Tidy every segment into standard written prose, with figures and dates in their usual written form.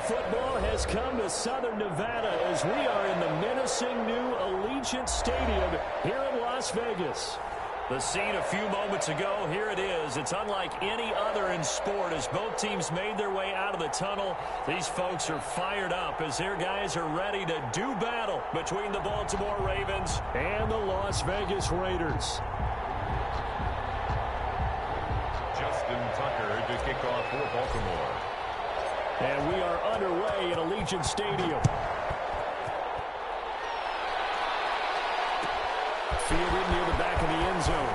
football has come to Southern Nevada as we are in the menacing new Allegiant Stadium here in Las Vegas. The scene a few moments ago, here it is. It's unlike any other in sport as both teams made their way out of the tunnel. These folks are fired up as their guys are ready to do battle between the Baltimore Ravens and the Las Vegas Raiders. Justin Tucker to kick off for Baltimore. And we are underway at Allegiant Stadium. Fielded near the back of the end zone.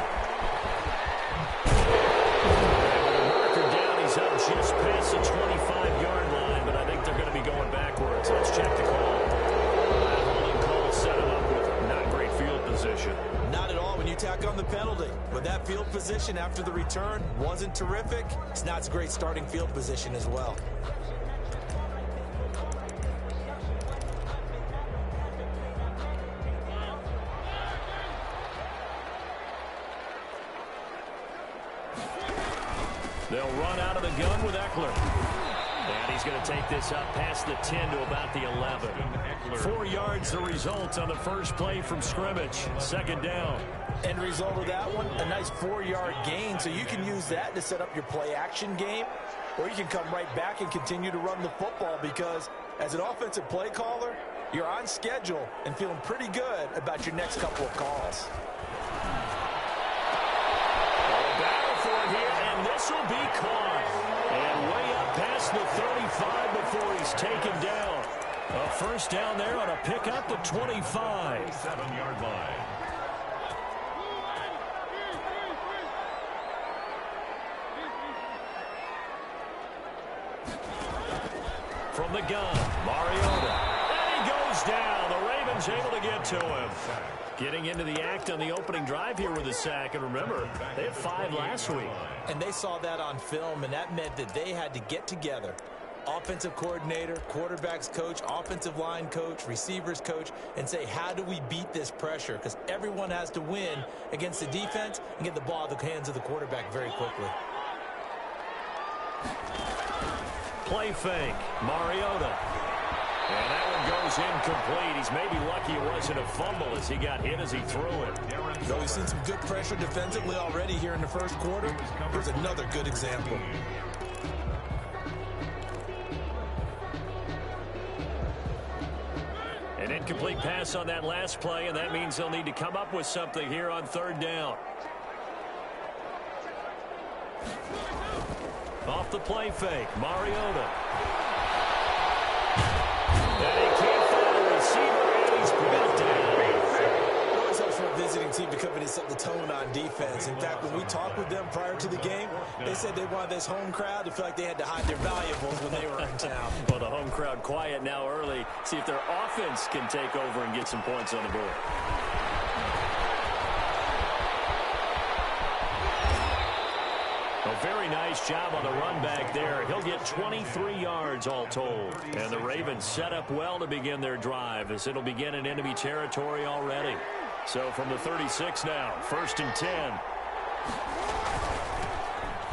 Marker down, he's up just past the 25-yard line, but I think they're going to be going backwards. Let's check the call. Holding call set him up with not great field position. Not at all when you tack on the penalty. But that field position after the return wasn't terrific. It's not a great starting field position as well. They'll run out of the gun with Eckler. And he's going to take this up past the 10 to about the 11. 4 yards the result on the first play from scrimmage. Second down. End result of that one, a nice 4-yard gain. So you can use that to set up your play-action game. Or you can come right back and continue to run the football because as an offensive play caller, you're on schedule and feeling pretty good about your next couple of calls. This will be caught. And way up past the 35 before he's taken down. A first down there on a pickup at 25. 7-yard line. From the gun, Mariota. And he goes down. The Ravens able to get to him. Getting into the act on the opening drive here with a sack. And remember, they had 5 last week. And they saw that on film, and that meant that they had to get together. Offensive coordinator, quarterbacks coach, offensive line coach, receivers coach, and say, how do we beat this pressure? Because everyone has to win against the defense and get the ball in the hands of the quarterback very quickly. Play fake, Mariota. And that one goes incomplete. He's maybe lucky it wasn't a fumble as he got hit as he threw it. So we've seen some good pressure defensively already here in the first quarter. Here's another good example. An incomplete pass on that last play, and that means they'll need to come up with something here on third down. Off the play fake, Mariota. And he can't find a receiver, and he's built down. It always helps for a visiting team to come in and set the tone on defense. In fact, when we talked with them prior to the game, they said they wanted this home crowd to feel like they had to hide their valuables when they were in town. Well, the home crowd quiet now early. See if their offense can take over and get some points on the board. A very nice job on the run back there. He'll get 23 yards all told. And the Ravens set up well to begin their drive as it'll begin in enemy territory already. So from the 36 now, 1st and 10.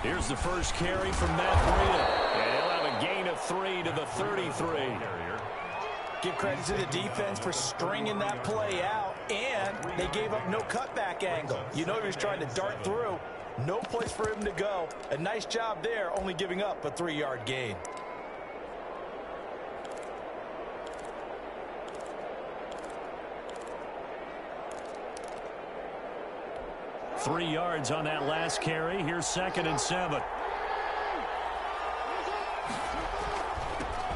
Here's the first carry from Matt Breida. And he'll have a gain of 3 to the 33. Give credit to the defense for stringing that play out, and they gave up no cutback angle. You know he was trying to dart through. No place for him to go. A nice job there, only giving up a 3-yard gain. Three yards on that last carry. Here's 2nd and 7.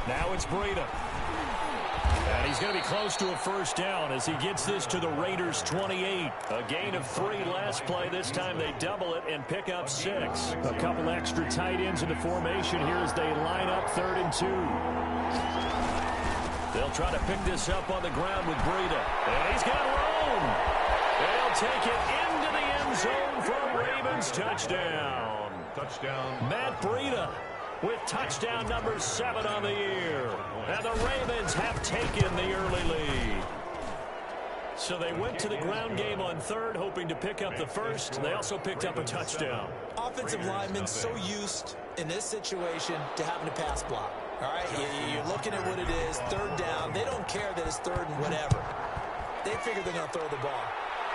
Now it's Breida. And he's going to be close to a first down as he gets this to the Raiders' 28. A gain of 3 last play. This time they double it and pick up 6. A couple extra tight ends in the formation here as they line up 3rd and 2. They'll try to pick this up on the ground with Breida. And he's got room. They'll take it into the end zone for a Ravens touchdown. Touchdown. Matt Breida with touchdown number 7 on the year. And the Ravens have taken the early lead. So they went to the ground game on 3rd, hoping to pick up the first. They also picked up a touchdown. Offensive linemen so used in this situation to having to pass block. All right, you're looking at what it is, third down. They don't care that it's third and whatever. They figure they're going to throw the ball.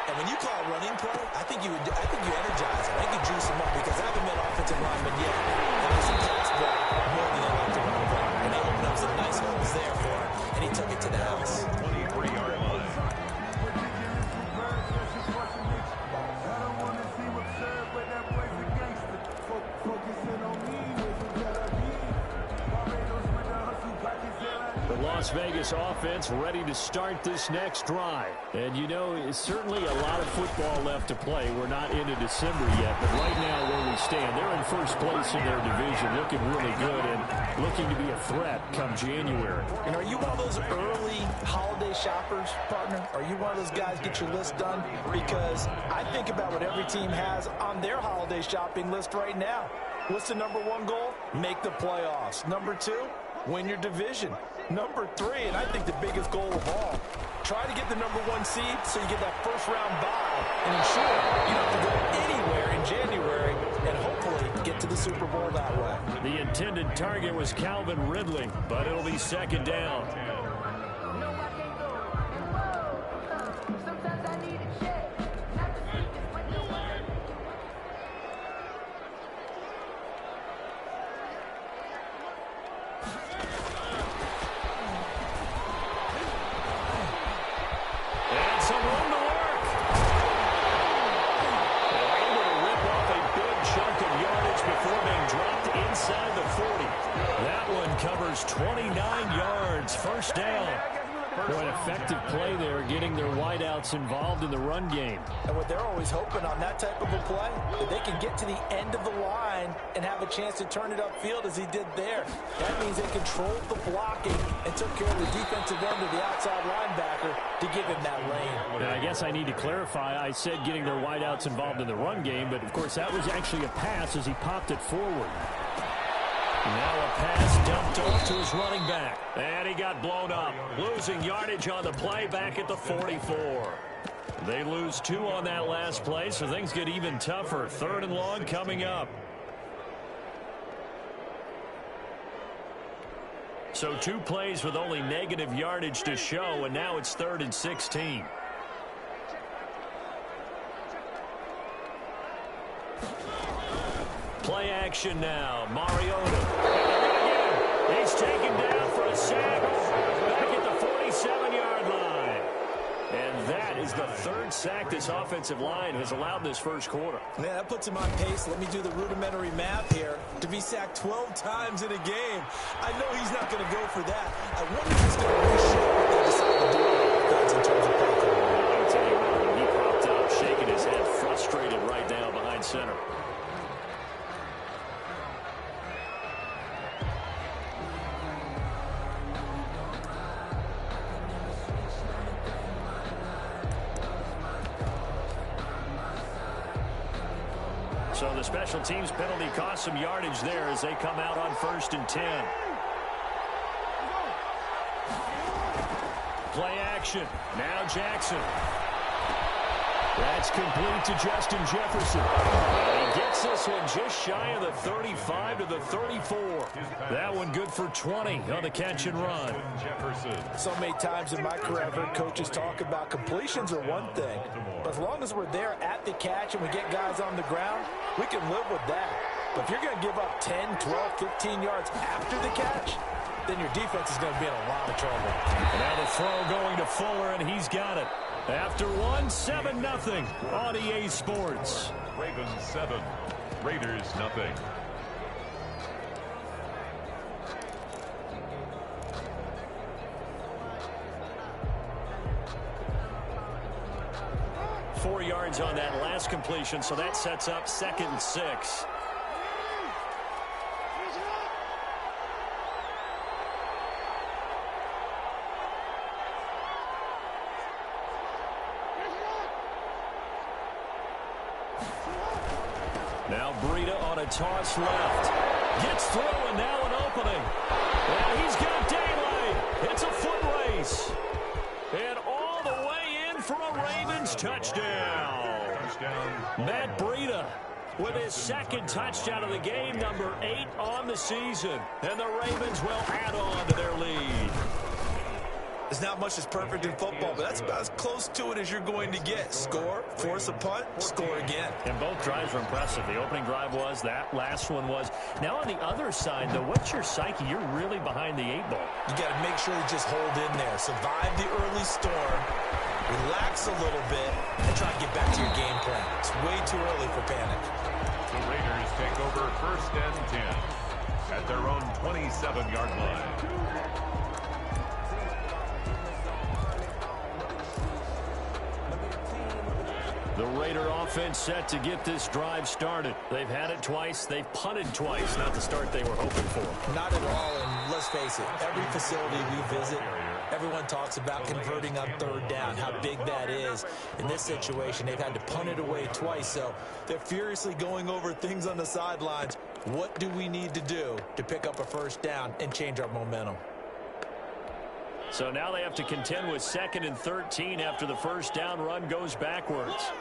And when you call running play, I think you energize them. I think you juice them up because I haven't met offensive linemen yet. And there's some pass block more than they like to run the ball. And they opened up some nice holes there for him, and he took it to the house. 23-yard line. The Las Vegas offense ready to start this next drive. And, you know, it's certainly a lot of football left to play. We're not into December yet, but right now where we stand, they're in first place in their division, looking really good and looking to be a threat come January. And are you one of those early holiday shoppers, partner? Are you one of those guys get your list done? Because I think about what every team has on their holiday shopping list right now. What's the number one goal? Make the playoffs. Number two, win your division. Number three, and I think the biggest goal of all, try to get the number one seed so you get that first round bye and ensure you don't have to go anywhere in January and hopefully get to the Super Bowl that way. The intended target was Calvin Ridley, but it'll be second down. Inside the 40. That one covers 29 yards. First down. Boy, an effective play there, getting their wideouts involved in the run game. And what they're always hoping on that type of a play, that they can get to the end of the line and have a chance to turn it upfield as he did there. That means they controlled the blocking and took care of the defensive end of the outside linebacker to give him that lane. Now, I guess I need to clarify. I said getting their wideouts involved in the run game, but, of course, that was actually a pass as he popped it forward. Now a pass dumped off to his running back. And he got blown up. Losing yardage on the play back at the 44. They lose 2 on that last play, so things get even tougher. Third and long coming up. So 2 plays with only negative yardage to show, and now it's 3rd and 16. Play action now. Mariota. He's taken down for a sack back at the 47-yard line. And that is the 3rd sack this offensive line has allowed this first quarter. Man, that puts him on pace. Let me do the rudimentary math here. To be sacked 12 times in a game, I know he's not going to go for that. I wonder if he's going to reshape what they decide to do in terms of play calling. I'll tell you what, he popped up, shaking his head, frustrated right now behind center. So the special teams penalty cost some yardage there as they come out on 1st and 10. Play action. Now Jackson. That's complete to Justin Jefferson. He gets this one just shy of the 35 to the 34. That one good for 20 on the catch and run. So many times in my career, I've heard coaches talk about completions are one thing. But as long as we're there at the catch and we get guys on the ground, we can live with that. But if you're going to give up 10, 12, 15 yards after the catch, then your defense is going to be in a lot of trouble. And now the throw going to Fuller, and he's got it. After 7-0 on EA Sports. Ravens 7, Raiders nothing. Four yards on that last completion, so that sets up 2nd and 6. Now Breida on a toss left. Gets through and now an opening. And he's got daylight. It's a foot race. And all the way in for a Ravens touchdown. Matt Breida with his second touchdown of the game, number 8 on the season. And the Ravens will add on to their lead. There's not much that's perfect in football, but that's about as close to it as you're going to get. Score, force a punt, score again. And both drives were impressive. The opening drive was, that last one was. Now on the other side, though, what's your psyche? You're really behind the 8 ball. You got to make sure you just hold in there. Survive the early storm, relax a little bit, and try to get back to your game plan. It's way too early for panic. The Raiders take over 1st and 10 at their own 27-yard line. The Raider offense set to get this drive started. They've had it twice. They've punted twice. Not the start they were hoping for. Not at all, and let's face it, every facility we visit, everyone talks about converting on 3rd down, how big that is. In this situation, they've had to punt it away twice, so they're furiously going over things on the sidelines. What do we need to do to pick up a 1st down and change our momentum? So now they have to contend with 2nd and 13 after the 1st down run goes backwards.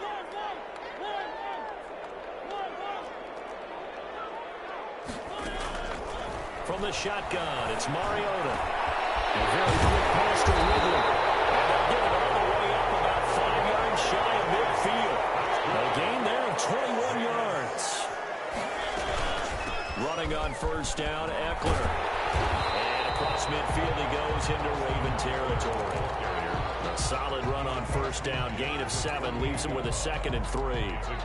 From the shotgun, it's Mariota. A very quick pass to Ridley. And they'll get it all the way up about 5 yards shy of midfield. A gain there of 21 yards. Running on 1st down, Eckler. And across midfield he goes into Raven territory. A solid run on 1st down. Gain of 7 leaves him with a 2nd and 3.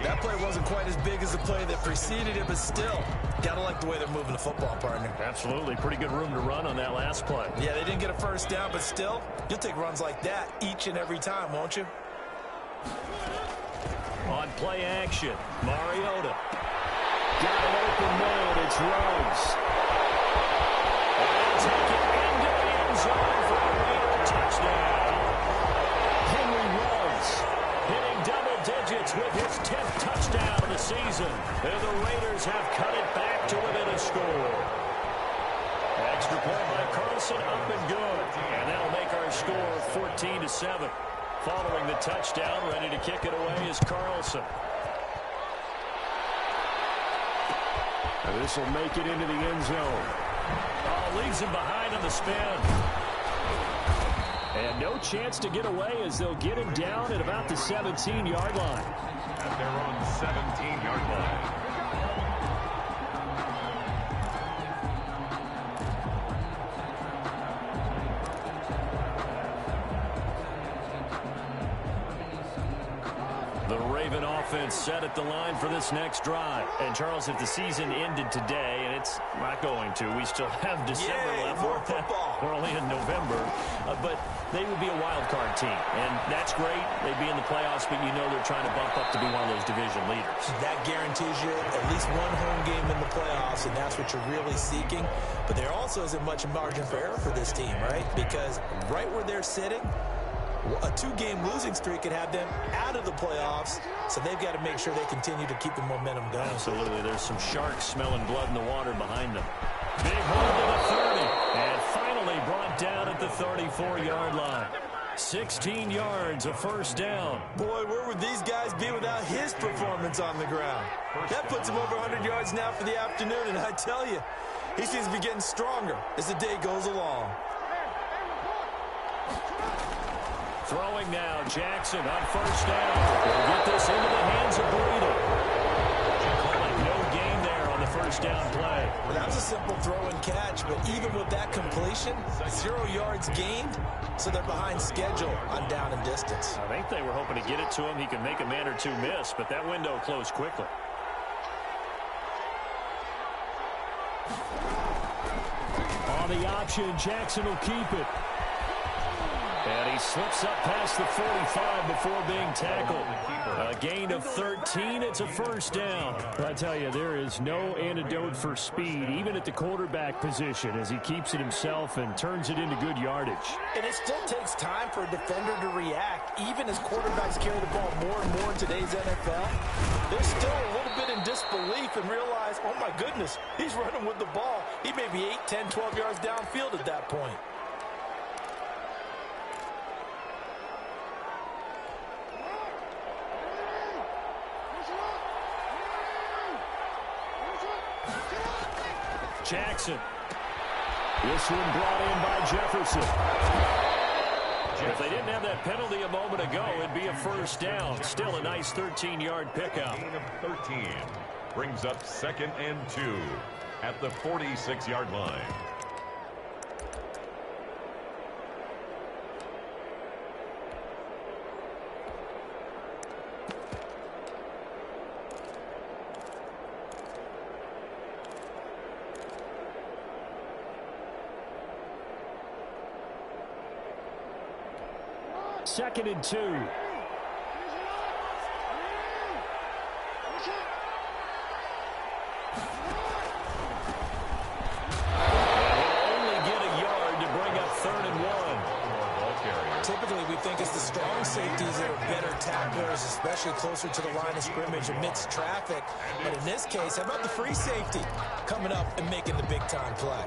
That play wasn't quite as big as the play that preceded it, but still, gotta like the way they're moving the football, partner. Absolutely. Pretty good room to run on that last play. Yeah, they didn't get a 1st down, but still, you'll take runs like that each and every time, won't you? On play action, Mariota. Got an open man. It's Rose. And take it into the end zone for a Raider touchdown. Henry Rose hitting double digits with his 10th touchdown of the season. And the Raiders have cut it back to within a score. Extra point by Carlson, up and good. And that'll make our score 14-7. Following the touchdown, ready to kick it away is Carlson. And this will make it into the end zone. Oh, leaves him behind on the spin. And no chance to get away as they'll get him down at about the 17-yard line. At their own 17-yard line. The Raven offense set at the line for this next drive. And, Charles, if the season ended today, and it's not going to, we still have December left. More football. We're only in November. But they would be a wild card team. And that's great. They'd be in the playoffs, but you know they're trying to bump up to be one of those division leaders. That guarantees you at least one home game in the playoffs, and that's what you're really seeking. But there also isn't much margin for error for this team, right? Because right where they're sitting, a 2-game losing streak could have them out of the playoffs, so they've got to make sure they continue to keep the momentum going. Absolutely. There's some sharks smelling blood in the water behind them. Big hold to the 30, and finally brought down at the 34-yard line. 16 yards, a 1st down. Boy, where would these guys be without his performance on the ground? That puts him over 100 yards now for the afternoon, and I tell you, he seems to be getting stronger as the day goes along. Throwing now, Jackson on 1st down. Will get this into the hands of Breida. Calling no gain there on the 1st down play. Well, that was a simple throw and catch, but even with that completion, 0 yards gained, so they're behind schedule on down and distance. I think they were hoping to get it to him. He could make a man or two miss, but that window closed quickly. On the option, Jackson will keep it. And he slips up past the 45 before being tackled. A gain of 13. It's a 1st down. I tell you, there is no antidote for speed, even at the quarterback position, as he keeps it himself and turns it into good yardage. And it still takes time for a defender to react, even as quarterbacks carry the ball more and more in today's NFL. They're still a little bit in disbelief and realize, oh my goodness, he's running with the ball. He may be 8, 10, 12 yards downfield at that point. Jackson. This one brought in by Jefferson. If they didn't have that penalty a moment ago, it'd be a first down. Still a nice 13-yard pickup. Gain of 13 brings up 2nd and 2 at the 46-yard line. Second and 2. Typically, we think it's the strong safeties that are better tacklers, especially closer to the line of scrimmage amidst traffic. But in this case, how about the free safety coming up and making the big-time play?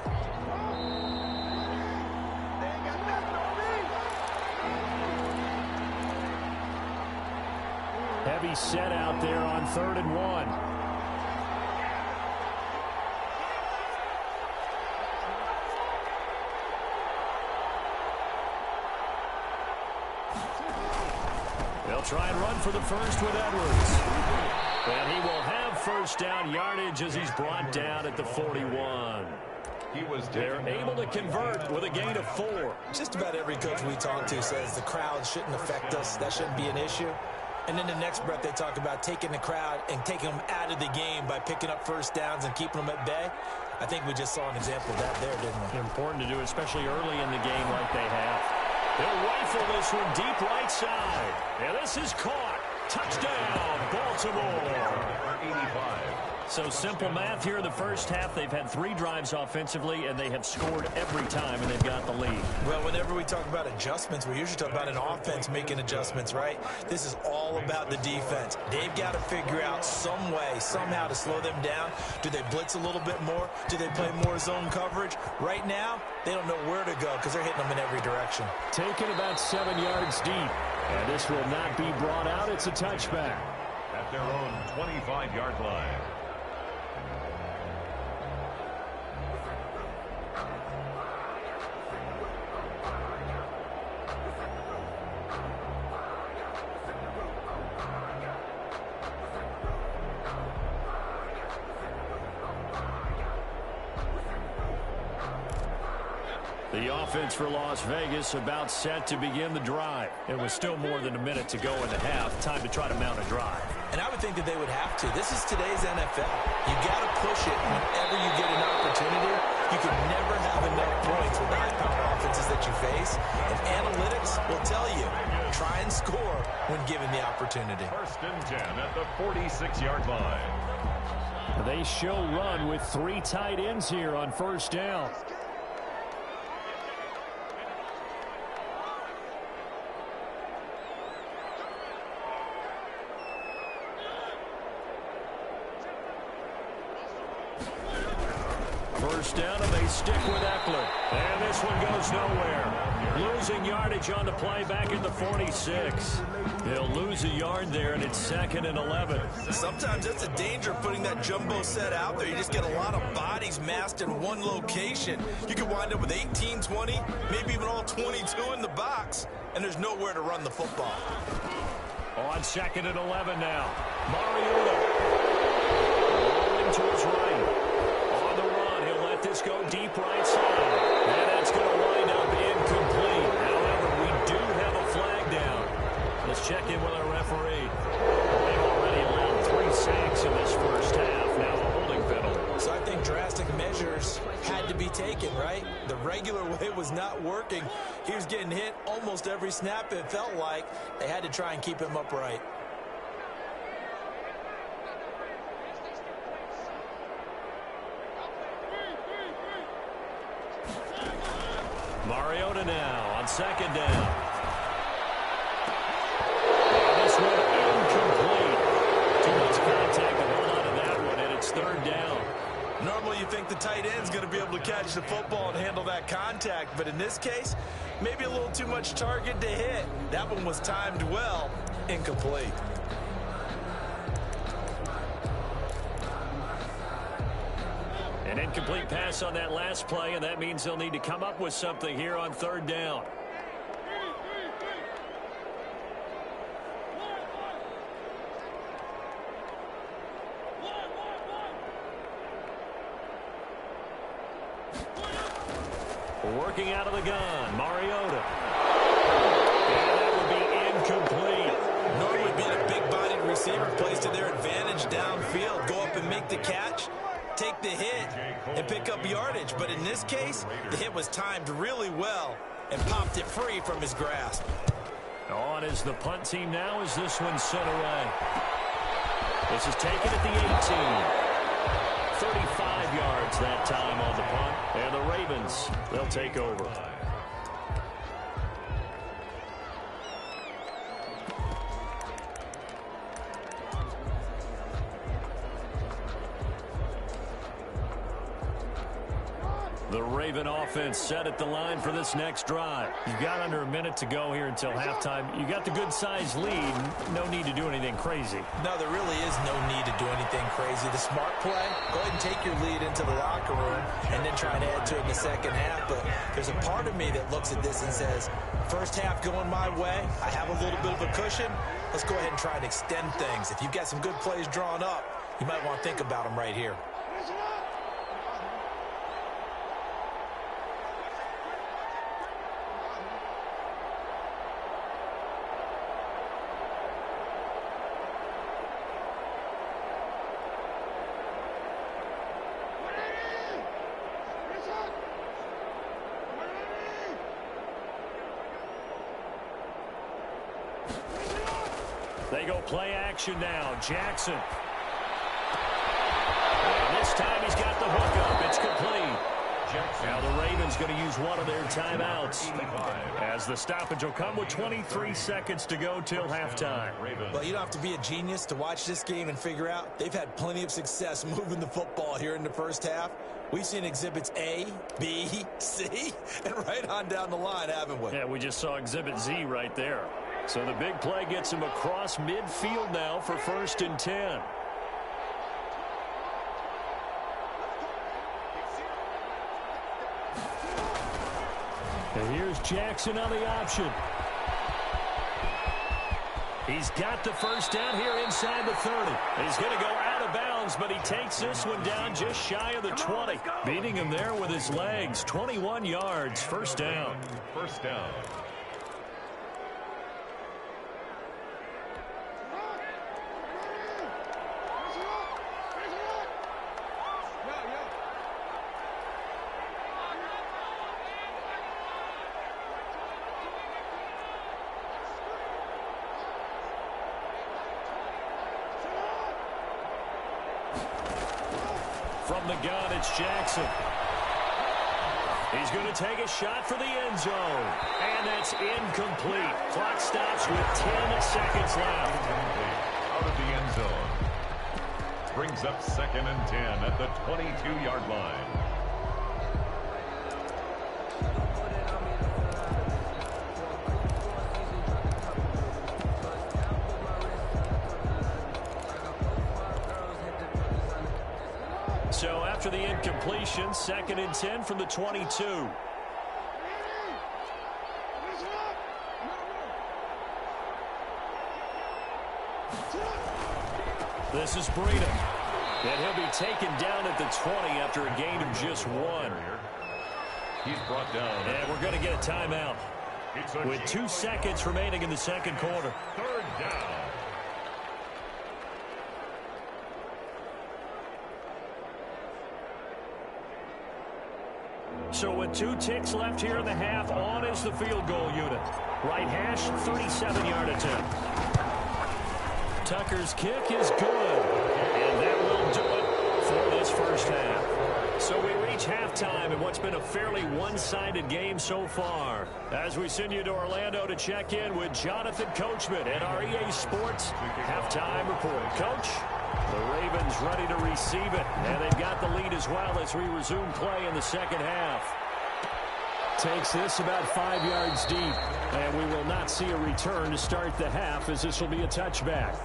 Heavy set out there on 3rd and 1. They'll try and run for the first with Edwards. And he will have first down yardage as he's brought down at the 41. They're able to convert with a gain of 4. Just about every coach we talk to says the crowd shouldn't affect us. That shouldn't be an issue. And then the next breath they talk about taking the crowd and taking them out of the game by picking up first downs and keeping them at bay. I think we just saw an example of that there, didn't we? Important to do, especially early in the game like they have. They'll rifle this one deep right side. And this is caught. Touchdown, Baltimore. 85. So simple math here in the first half. They've had 3 drives offensively, and they have scored every time, and they've got the lead. Well, whenever we talk about adjustments, we usually talk about an offense making adjustments, right? This is all about the defense. They've got to figure out some way, somehow to slow them down. Do they blitz a little bit more? Do they play more zone coverage? Right now, they don't know where to go because they're hitting them in every direction. Taken about 7 yards deep. And this will not be brought out. It's a touchback. At their own 25-yard line. The offense for Las Vegas about set to begin the drive. It was still more than a minute to go in the half. Time to try to mount a drive. And I would think that they would have to. This is today's NFL. You got to push it whenever you get an opportunity. You can never have enough points with the high-powered offenses that you face. And analytics will tell you, try and score when given the opportunity. 1st and 10 at the 46-yard line. They show run with 3 tight ends here on first down. First down, and they stick with Eckler. And this one goes nowhere. Losing yardage on the play back at the 46. They'll lose a yard there, and it's 2nd and 11. Sometimes that's the danger of putting that jumbo set out there. You just get a lot of bodies massed in one location. You could wind up with 18, 20, maybe even all 22 in the box, and there's nowhere to run the football. On 2nd and 11 now. Mariota rolling to his right. This go deep right side. And that's going to wind up incomplete. However, we do have a flag down. Let's check in with our referee. They've already allowed 3 sacks in this first half. Now a holding penalty. So I think drastic measures had to be taken, right? The regular way was not working. He was getting hit almost every snap, it felt like. They had to try and keep him upright. Mariota now on 2nd down. And this one incomplete. Too much contact to hold on to that one, and it's 3rd down. Normally you think the tight end's going to be able to catch the football and handle that contact, but in this case, maybe a little too much target to hit. That one was timed well, incomplete. And An incomplete pass on that last play, and that means they'll need to come up with something here on third down. Working out of the gun, Mariota. And that would be incomplete. Normally being a big-bodied receiver plays to their advantage downfield. Go up and make the catch, take the hit, and pick up yardage. But in this case, the hit was timed really well and popped it free from his grasp. On is the punt team now as this one's sent away. This is taken at the 18. 35 yards that time on the punt. And the Ravens, they'll take over. The Raven offense set at the line for this next drive. You've got under a minute to go here until halftime. You got the good-sized lead. No need to do anything crazy. No, there really is no need to do anything crazy. The smart play, go ahead and take your lead into the locker room and then try and add to it in the second half. But there's a part of me that looks at this and says, first half going my way, I have a little bit of a cushion. Let's go ahead and try and extend things. If you've got some good plays drawn up, you might want to think about them right here. They go play action now. Jackson. And this time he's got the hook up. It's complete. Now the Ravens going to use one of their timeouts as the stoppage will come with 23 seconds to go till halftime. Well, you don't have to be a genius to watch this game and figure out they've had plenty of success moving the football here in the first half. We've seen exhibits A, B, C, and right on down the line, haven't we? Yeah, we just saw exhibit Z right there. So the big play gets him across midfield now for 1st and 10. And here's Jackson on the option. He's got the first down here inside the 30. He's going to go out of bounds, but he takes this one down just shy of the 20. Beating him there with his legs. 21 yards, first down. First down. From the gun, it's Jackson. He's going to take a shot for the end zone. And that's incomplete. Clock stops with 10 seconds left. Out of the end zone. Brings up 2nd and 10 at the 22-yard line. So after the incompletion, 2nd and 10 from the 22. This is Breida. And he'll be taken down at the 20 after a gain of just 1. He's brought down. And we're going to get a timeout with 2 seconds remaining in the second quarter. 3rd down. So with 2 ticks left here in the half, on is the field goal unit. Right hash, 37-yard attempt. Tucker's kick is good. And that will do it for this first half. So we reach halftime in what's been a fairly one-sided game so far. As we send you to Orlando to check in with Jonathan Coachman at our EA Sports halftime report. Coach? The Ravens ready to receive it, and they've got the lead as well as we resume play in the second half. Takes this about 5 yards deep, and we will not see a return to start the half as this will be a touchback.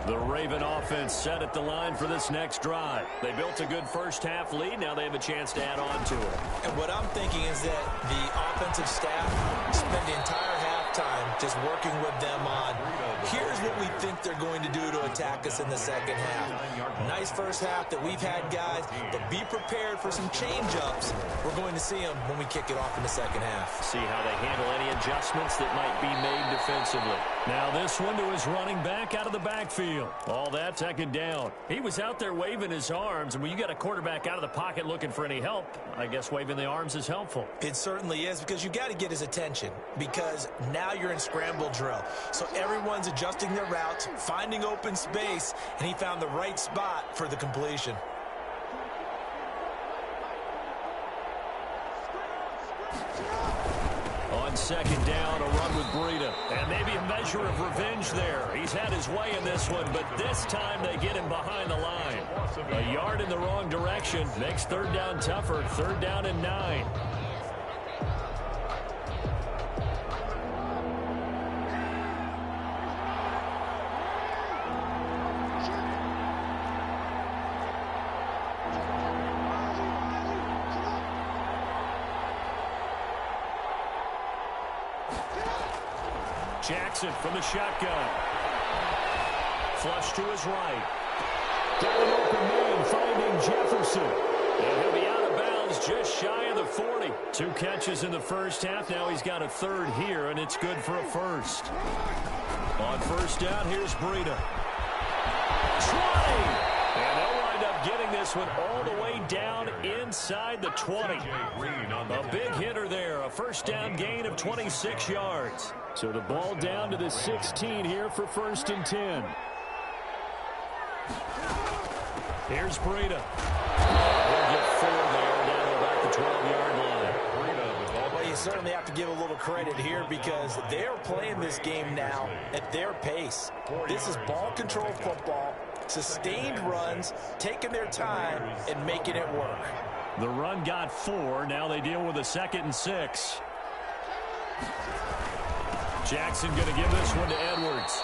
The Raven offense set at the line for this next drive. They built a good first-half lead. Now they have a chance to add on to it. And what I'm thinking is that the offensive staff spent the entire halftime just working with them on, here's what we think they're going to do to attack us in the second half. Nice first half that we've had, guys, but be prepared for some change-ups. We're going to see them when we kick it off in the second half. See how they handle any adjustments that might be made defensively. Now this one to his running back out of the backfield. All that second down. He was out there waving his arms, and when you got a quarterback out of the pocket looking for any help, I guess waving the arms is helpful. It certainly is, because you got to get his attention, because now you're in scramble drill. So everyone's adjusting their routes, finding open space, and he found the right spot for the completion. On second down, a run with Breida. And maybe a measure of revenge there. He's had his way in this one, but this time they get him behind the line. A yard in the wrong direction makes third down tougher. Third down and 9. Jackson from the shotgun. Flush to his right. Got an open man finding Jefferson. And he'll be out of bounds just shy of the 40. 2 catches in the first half. Now he's got a third here, and it's good for a first. On first down, here's Breida. Try! And they'll wind up getting this one all the way down inside the 20. A big hitter there. A first down gain of 26 yards. So the ball down to the 16 here for first and 10. Here's Breida. He'll get 4 there down to about the 12-yard line. Well, you certainly have to give a little credit here, because they're playing this game now at their pace. This is ball control football, sustained runs, taking their time and making it work. The run got 4. Now they deal with a 2nd and 6. Jackson going to give this one to Edwards.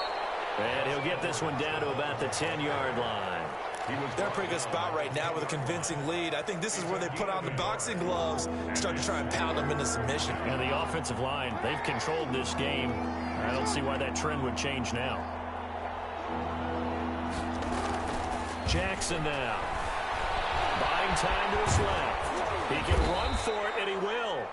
And he'll get this one down to about the 10-yard line. They're in a pretty good spot right now with a convincing lead. I think this is where they put on the boxing gloves, start to try and pound them into submission. And the offensive line, they've controlled this game. I don't see why that trend would change now. Jackson now. Buying time to his left. He can run for it, and he will.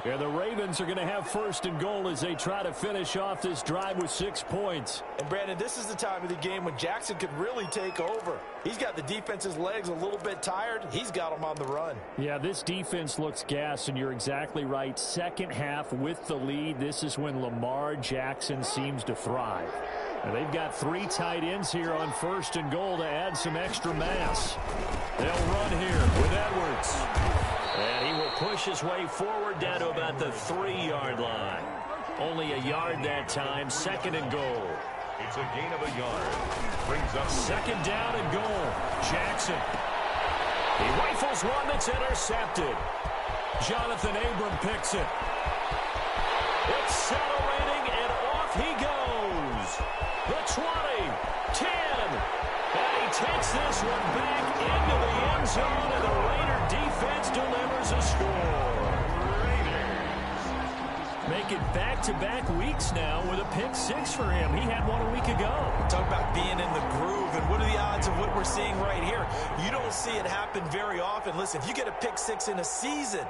And the Ravens are going to have first and goal as they try to finish off this drive with 6 points. And, Brandon, this is the time of the game when Jackson could really take over. He's got the defense's legs a little bit tired. He's got them on the run. Yeah, this defense looks gassed, and you're exactly right. Second half with the lead, this is when Lamar Jackson seems to thrive. And they've got 3 tight ends here on first and goal to add some extra mass. They'll run here with Edwards. And he will push his way forward down to about the 3-yard line. Only a yard that time. 2nd and goal. It's a gain of a yard. Brings up 2nd down and goal. Jackson. He rifles one that's intercepted. Jonathan Abram picks it. Accelerating, and off he goes. The 20, 10. And he takes this one back into the end zone, and the Raider defense delivers a score. Make it back-to-back weeks now with a pick 6 for him. He had one a week ago. Talk about being in the groove, and what are the odds of what we're seeing right here? You don't see it happen very often. Listen, if you get a pick 6 in a season,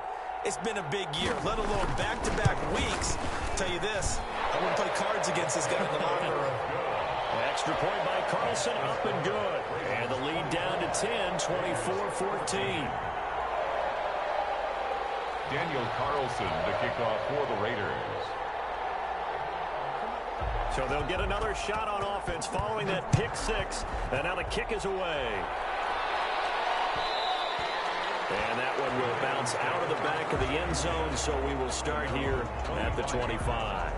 it's been a big year, let alone back-to-back weeks. I'll tell you this, I wouldn't play cards against this guy in the locker room. Extra point by Carlson, up and good. And the lead down to 10, 24-14. Daniel Carlson to kick off for the Raiders. So they'll get another shot on offense following that pick 6. And now the kick is away. And that one will bounce out of the back of the end zone, so we will start here at the 25.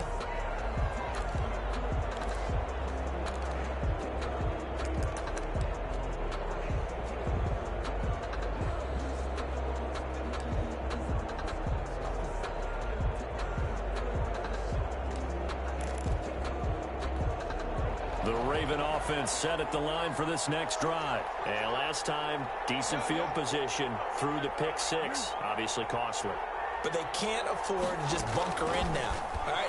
The Raven offense set at the line for this next drive. And last time, decent field position through the pick six. Obviously costly. But they can't afford to just bunker in now. All right,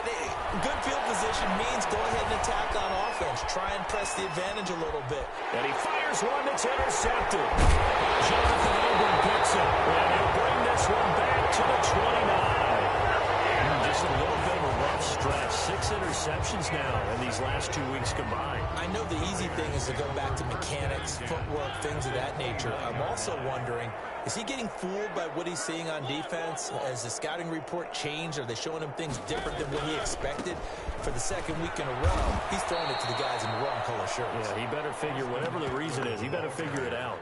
good field position means go ahead and attack on offense. Try and press the advantage a little bit. And he fires one that's intercepted. Jonathan Ingram picks it. And he'll bring this one back to the 29. Just a little bit of a rough stretch. 6 interceptions now in these last 2 weeks combined. I know the easy thing is to go back to mechanics, footwork, things of that nature. I'm also wondering, is he getting fooled by what he's seeing on defense? Has the scouting report changed? Are they showing him things different than what he expected? For the second week in a row, he's throwing it to the guys in the wrong color shirts. Yeah, he better figure, whatever the reason is, he better figure it out.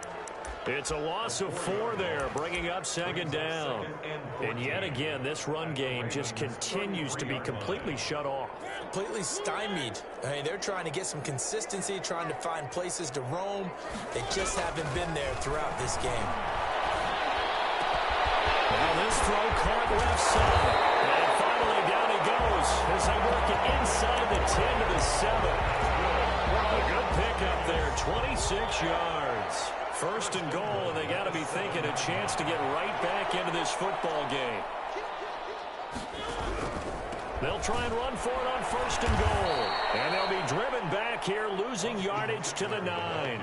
It's a loss of 4 there, bringing up second down. And yet again, this run game just continues to be completely shut off. Completely stymied. I mean, they're trying to get some consistency, trying to find places to roam. They just haven't been there throughout this game. Now this throw caught left side. And finally down he goes as they work it inside the 10 to the 7. A good pickup there, 26 yards. First and goal, and they got to be thinking a chance to get right back into this football game. They'll try and run for it on first and goal. And they'll be driven back here, losing yardage to the 9.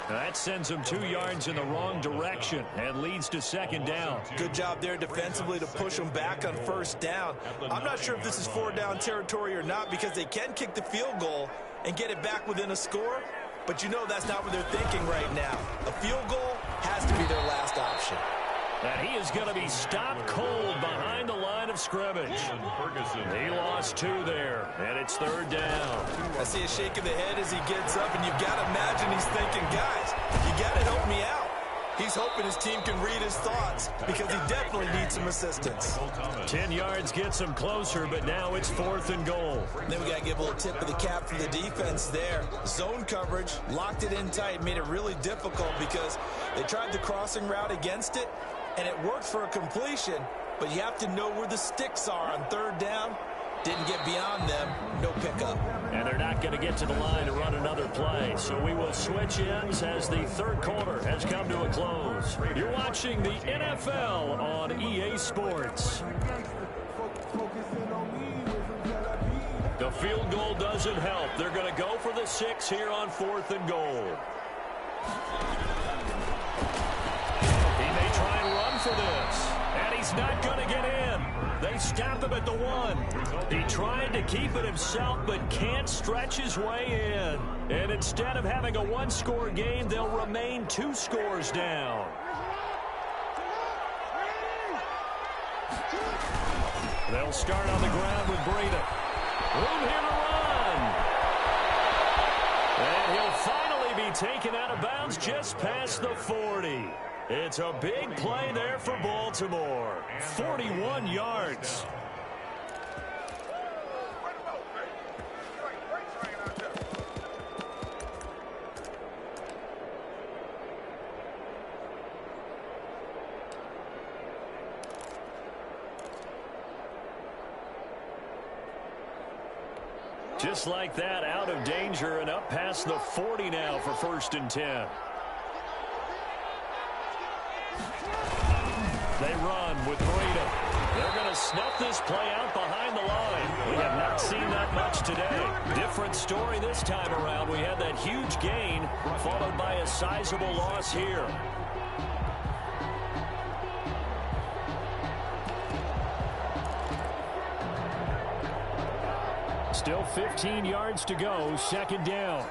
That sends them 2 yards in the wrong direction and leads to second down. Good job there defensively to push them back on first down. I'm not sure if this is 4-down territory or not because they can kick the field goal and get it back within a score. But you know that's not what they're thinking right now. A field goal has to be their last option. And he is going to be stopped cold behind the line of scrimmage. He lost 2 there, and it's third down. I see a shake of the head as he gets up, and you've got to imagine he's thinking, guys, you got to help me out. He's hoping his team can read his thoughts because he definitely needs some assistance. 10 yards gets him closer, but now it's 4th and goal. Then we got to give a little tip of the cap for the defense there. Zone coverage, locked it in tight, made it really difficult because they tried the crossing route against it, and it worked for a completion, but you have to know where the sticks are on third down. Didn't get beyond them, no pickup. And they're not going to get to the line to run another play, so we will switch ends as the third quarter has come to a close. You're watching the NFL on EA Sports. The field goal doesn't help. They're going to go for the 6 here on 4th and goal. He may try and run for this, and he's not going to get in. They stop him at the 1. He tried to keep it himself, but can't stretch his way in. And instead of having a 1-score game, they'll remain 2 scores down. They'll start on the ground with Breida. Room here to run. And he'll finally be taken out of bounds just past the 40. It's a big play there for Baltimore. 41 yards. Just like that, out of danger and up past the 40 now for 1st and 10. They run with Breida. They're going to snuff this play out behind the line. We have not seen that much today. Different story this time around. We had that huge gain followed by a sizable loss here. Still 15 yards to go, second down.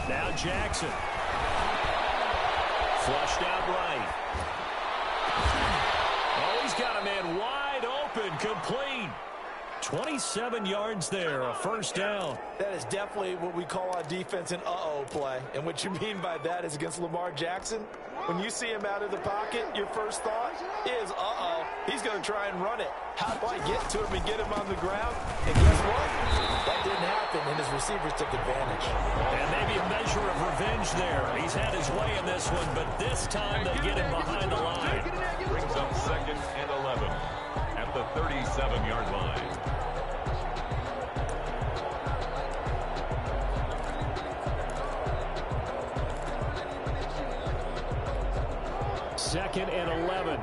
Now Jackson. Flushed out right. Oh, he's got a man wide open, complete. 27 yards there, a first down. That is definitely what we call on defense an uh-oh play. And what you mean by that is against Lamar Jackson, when you see him out of the pocket, your first thought is, uh-oh, he's going to try and run it. How do I get to him and get him on the ground? And guess what? That didn't happen, and his receivers took advantage. And maybe a measure of revenge there. He's had his way in this one, but this time they get him behind the line. Brings up 2nd and 11 at the 37-yard line. Second and 11.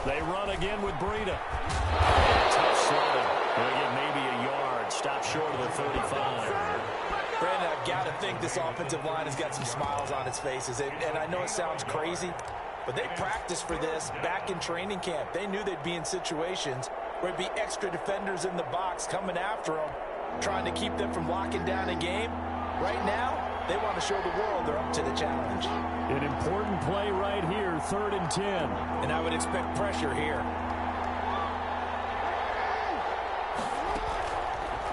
They run again with Breida. Tough sledding. They'll get maybe a yard. Stop short of the 35. Brandon, I've got to think this offensive line has got some smiles on its faces. And I know it sounds crazy, but they practiced for this back in training camp. They knew they'd be in situations where it'd be extra defenders in the box coming after them, trying to keep them from locking down a game. Right now, they want to show the world they're up to the challenge. An important play right here, 3rd and 10. And I would expect pressure here.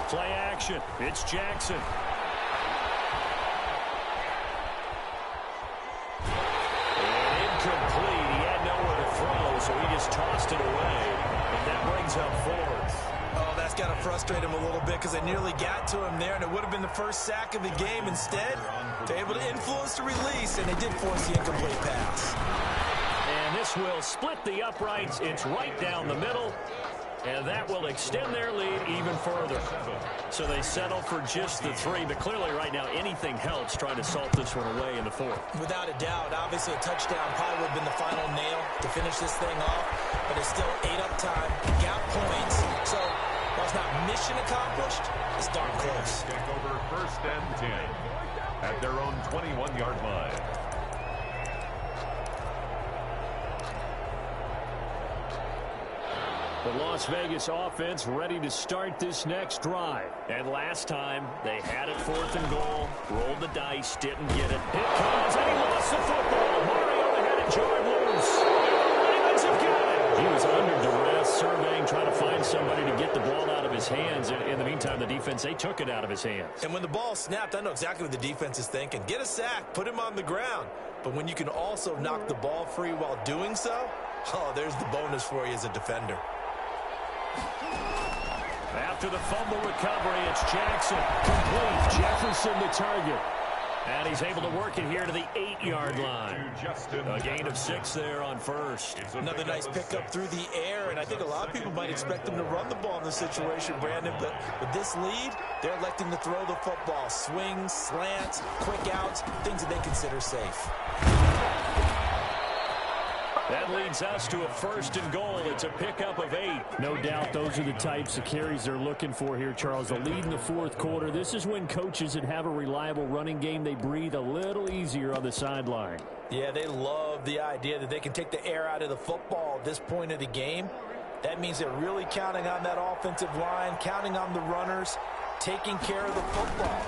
Play action. It's Jackson. And incomplete. He had nowhere to throw, so he just tossed it away. And that brings up 4th. Oh, that's got to frustrate him a little bit because they nearly got to him there, and it would have been the first sack of the game. Instead, they're able to influence the release, and they did force the incomplete pass. And this will split the uprights. It's right down the middle, and that will extend their lead even further. So they settle for just the 3, but clearly right now anything helps trying to salt this one away in the 4th. Without a doubt, obviously a touchdown probably would have been the final nail to finish this thing off, but it's still 8 up time, got points, so while it's not mission accomplished, it's darn close. Take over 1st and 10 at their own 21-yard line. The Las Vegas offense ready to start this next drive. And last time, they had it 4th and goal, rolled the dice, didn't get it. It comes, and he lost the football. Mario had it jarred loose. The Ravens have got it. He was under duress, surveying, trying to find somebody to get the ball out of his hands. In the meantime, the defense, they took it out of his hands. And when the ball snapped, I know exactly what the defense is thinking. Get a sack, put him on the ground. But when you can also knock the ball free while doing so, oh, there's the bonus for you as a defender. After the fumble recovery, it's Jackson. Complete. Jefferson the target. And he's able to work it here to the 8-yard line. A gain of 6 there on 1st. Another nice pickup through the air, and I think a lot of people might expect them to run the ball in this situation, Brandon, but with this lead, they're electing to throw the football. Swings, slants, quick outs, things that they consider safe. That leads us to a 1st and goal. It's a pickup of 8. No doubt those are the types of carries they're looking for here, Charles. The lead in the 4th quarter. This is when coaches that have a reliable running game, they breathe a little easier on the sideline. Yeah, they love the idea that they can take the air out of the football at this point of the game. That means they're really counting on that offensive line, counting on the runners, taking care of the football.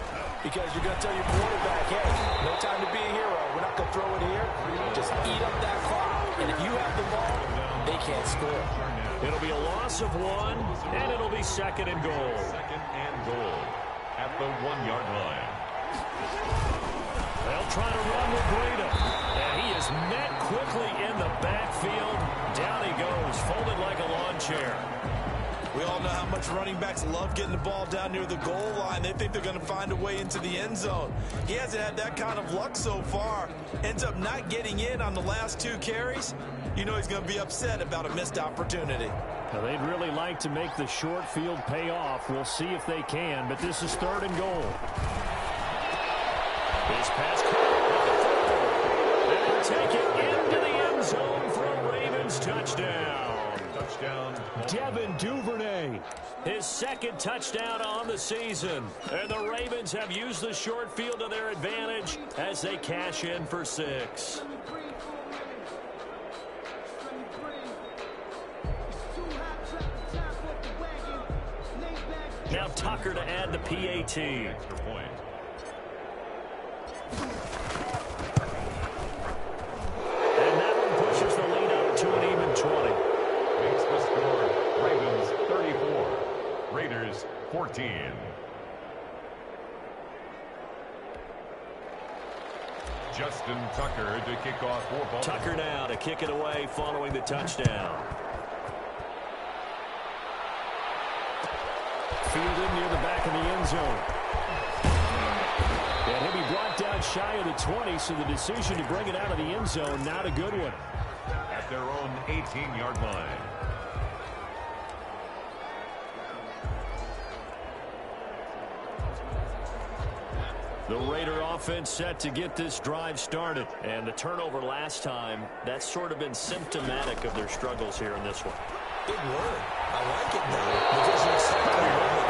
Because you're going to tell your quarterback, hey, no time to be a hero. We're not going to throw it here. Just eat up that clock. And if you have the ball, they can't score. It'll be a loss of 1, and it'll be 2nd and goal. 2nd and goal at the 1-yard line. They'll try to run with Breida. And he is met quickly in the backfield. Down he goes, folded like a lawn chair. We all know how much running backs love getting the ball down near the goal line. They think they're going to find a way into the end zone. He hasn't had that kind of luck so far. Ends up not getting in on the last 2 carries. You know he's going to be upset about a missed opportunity. Now, they'd really like to make the short field pay off. We'll see if they can, but this is 3rd and goal. This pass and take it into the end zone for a Ravens touchdown. Devin Duvernay, his 2nd touchdown on the season. And the Ravens have used the short field to their advantage as they cash in for 6. Now Tucker to add the PAT. And that one pushes the lead up to an even 20. Makes the score Ravens 34, Raiders 14. Justin Tucker to kick off for Baltimore. Tucker now to kick it away following the touchdown. Fielded near the back of the end zone. And he'll be brought down got shy of the 20, so the decision to bring it out of the end zone, not a good one. At their own 18-yard line. The Raider offense set to get this drive started. And the turnover last time, that's sort of been symptomatic of their struggles here in this one. Big word. I like it though, because you're exactly right.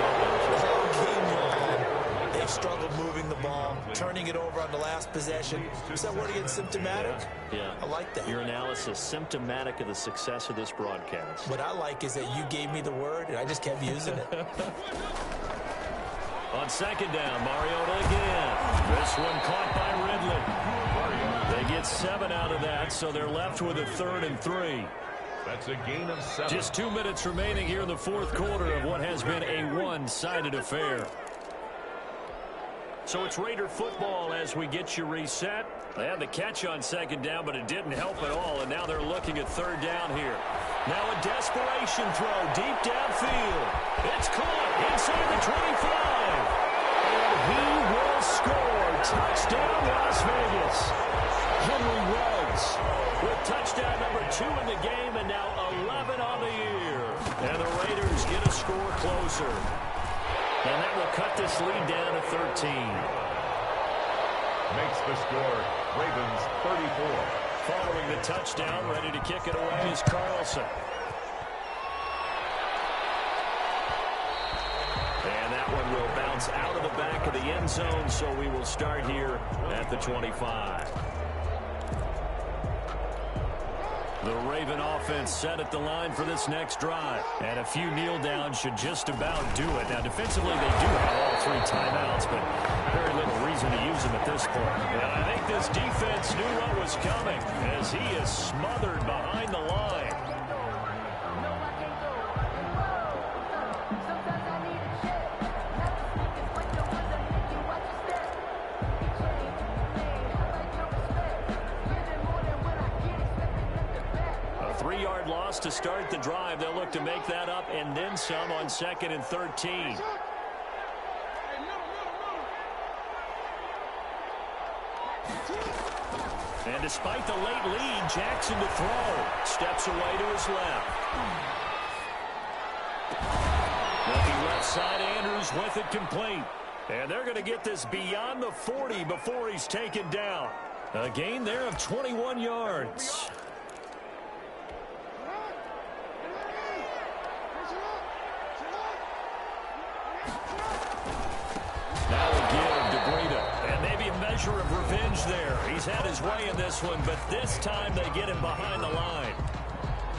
All game long, they've struggled moving the ball, turning it over on the last possession. Is that word again, symptomatic? Yeah. I like that. Your analysis, symptomatic of the success of this broadcast. What I like is that you gave me the word, and I just kept using it. On second down, Mariota again. This one caught by Ridley. They get 7 out of that, so they're left with a 3rd and 3. That's a gain of 7. Just 2 minutes remaining here in the fourth quarter of what has been a one-sided affair. So it's Raider football as we get you reset. They had the catch on second down, but it didn't help at all, and now they're looking at 3rd down here. Now a desperation throw deep downfield. It's caught inside the 25. And he will score. Touchdown, Las Vegas. Henry Ruggs with touchdown number 2 in the game, and now 11 on the year. And the Raiders get a score closer. And that will cut this lead down to 13. Makes the score Ravens 34. Following the touchdown, ready to kick it away is Carlson. And that one will bounce out of the back of the end zone, so we will start here at the 25. The Raven offense set at the line for this next drive. And a few kneel downs should just about do it. Now, defensively, they do have all 3 timeouts, but very little reason to use them at this point. And I think this defense knew what was coming as he is smothered behind the line. Loss to start the drive. They'll look to make that up and then some on 2nd and 13. And despite the late lead, Jackson to throw. Steps away to his left. Looking left side, Andrews with it complete. And they're going to get this beyond the 40 before he's taken down. A gain there of 21 yards. Of revenge there. He's had his way in this one, but this time they get him behind the line.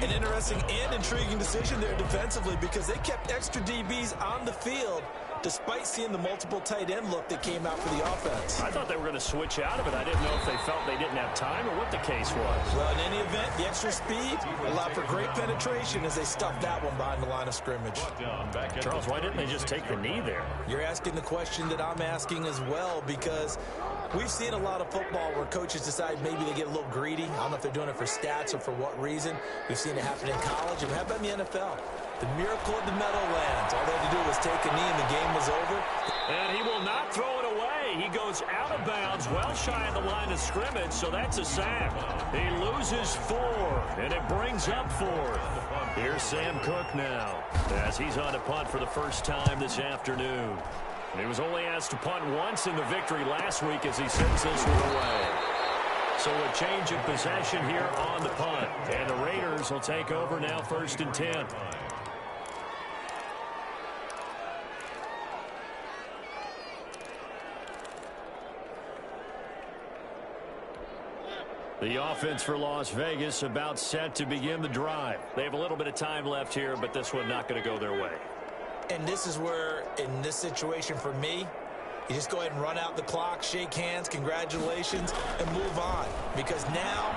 An interesting and intriguing decision there defensively because they kept extra DBs on the field despite seeing the multiple tight end look that came out for the offense. I thought they were going to switch out of it. I didn't know if they felt they didn't have time or what the case was. Well, in any event, the extra speed allowed for great penetration as they stuffed that one behind the line of scrimmage. Charles, why didn't they just take the knee there? You're asking the question that I'm asking as well because we've seen a lot of football where coaches decide maybe they get a little greedy. I don't know if they're doing it for stats or for what reason. We've seen it happen in college, and how about in the NFL? The miracle of the Meadowlands. All they had to do was take a knee and the game was over. And he will not throw it away. He goes out of bounds, well shy of the line of scrimmage, so that's a sack. He loses 4, and it brings up 4. Here's Sam Cook now, as he's on to punt for the first time this afternoon. And he was only asked to punt once in the victory last week as he sends this one away. So a change of possession here on the punt. And the Raiders will take over now 1st and 10. The offense for Las Vegas about set to begin the drive. They have a little bit of time left here, but this one not going to go their way. And this is where, in this situation for me, you just go ahead and run out the clock, shake hands, congratulations, and move on. Because now,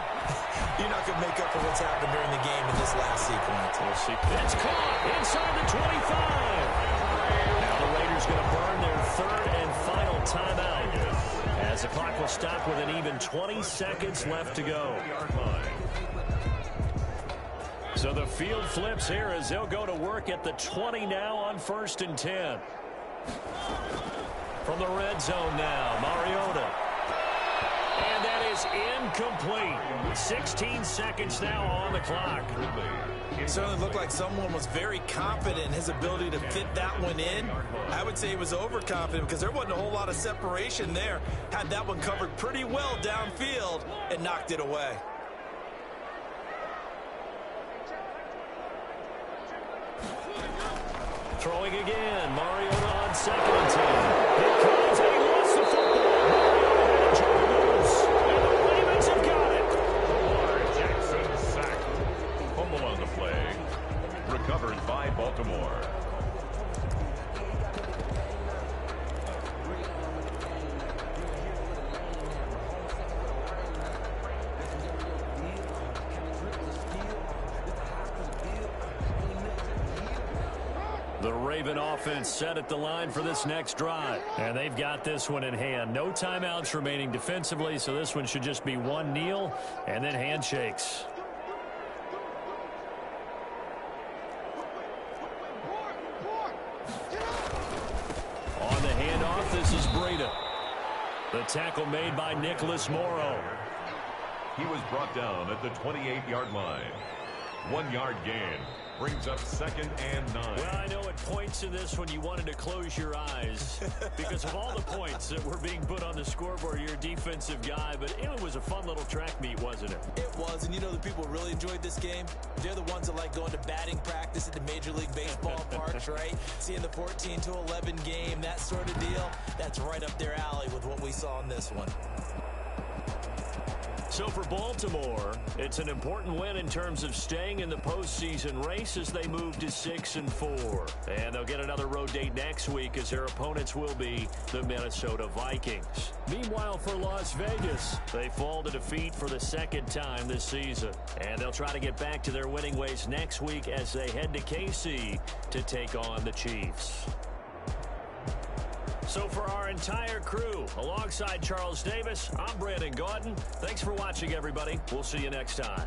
you're not going to make up for what's happened during the game in this last sequence. We'll see. It's caught inside the 25. Now the Raiders going to burn their 3rd and final timeout, as the clock will stop with an even 20 seconds left to go. So the field flips here as they'll go to work at the 20 now on 1st and 10. From the red zone now, Mariota. And that is incomplete. 16 seconds now on the clock. It certainly looked like someone was very confident in his ability to fit that one in. I would say he was overconfident because there wasn't a whole lot of separation there. Had that one covered pretty well downfield and knocked it away. Throwing again. Mariota on 2nd and 10. Here comes, and he lost the football. Mariota had a jump loose, and the Ravens have got it. Lamar Jackson sacked. Fumble on the play. Recovered by Baltimore. The Raven offense set at the line for this next drive. And they've got this one in hand. No timeouts remaining defensively, so this one should just be one kneel and then handshakes. On the handoff, this is Breda. The tackle made by Nicholas Morrow. He was brought down at the 28-yard line. 1 yard gain. Brings up 2nd and 9. Well, I know at points in this one you wanted to close your eyes because of all the points that were being put on the scoreboard. You're a defensive guy, but it was a fun little track meet, wasn't it? It was, and you know the people really enjoyed this game? They're the ones that like going to batting practice at the Major League Baseball parks, right? Seeing the 14-11 game, that sort of deal, that's right up their alley with what we saw in this one. So for Baltimore, it's an important win in terms of staying in the postseason race as they move to 6-4. And they'll get another road date next week as their opponents will be the Minnesota Vikings. Meanwhile, for Las Vegas, they fall to defeat for the 2nd time this season. And they'll try to get back to their winning ways next week as they head to KC to take on the Chiefs. So for our entire crew, alongside Charles Davis, I'm Brandon Gaudin. Thanks for watching, everybody. We'll see you next time.